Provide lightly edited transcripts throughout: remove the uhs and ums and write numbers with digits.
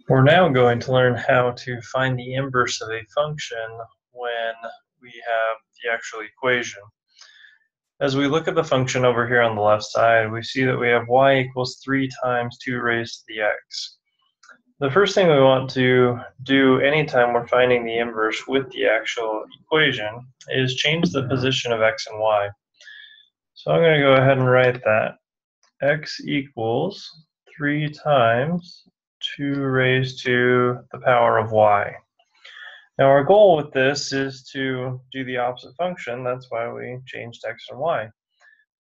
We're now going to learn how to find the inverse of a function when we have the actual equation. As we look at the function over here on the left side, we see that we have y equals 3 times 2 raised to the x. The first thing we want to do anytime we're finding the inverse with the actual equation is change the position of x and y. So I'm going to go ahead and write that. X equals 3 times 2 raised to the power of y. Now our goal with this is to do the opposite function. That's why we changed x and y.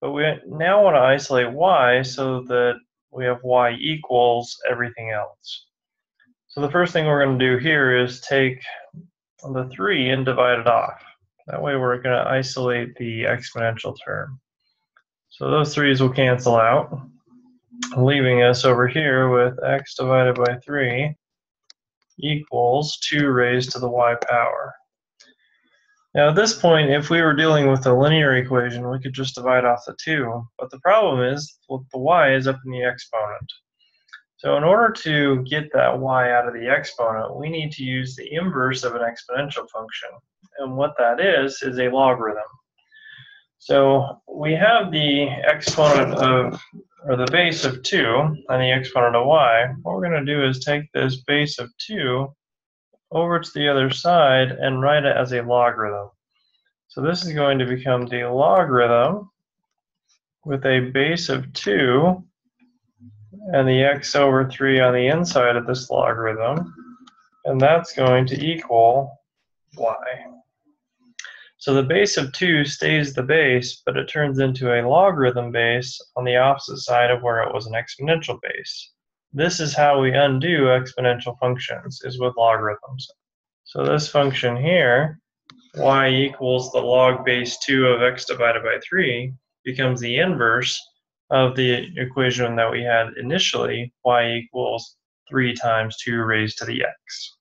But we now want to isolate y so that we have y equals everything else. So the first thing we're going to do here is take the 3 and divide it off. That way we're going to isolate the exponential term. So those 3's will cancel out, leaving us over here with x divided by 3 equals 2 raised to the y power. Now at this point, if we were dealing with a linear equation, we could just divide off the 2, but the problem is well, the y is up in the exponent. So in order to get that y out of the exponent, we need to use the inverse of an exponential function. And what that is a logarithm. So we have the exponent of, or the base of 2 and the exponent of y. What we're going to do is take this base of 2 over to the other side and write it as a logarithm. So this is going to become the logarithm with a base of 2 and the x over 3 on the inside of this logarithm, and that's going to equal y. So the base of 2 stays the base, but it turns into a logarithm base on the opposite side of where it was an exponential base. This is how we undo exponential functions, is with logarithms. So this function here, y equals the log base 2 of x divided by 3, becomes the inverse of the equation that we had initially, y equals 3 times 2 raised to the x.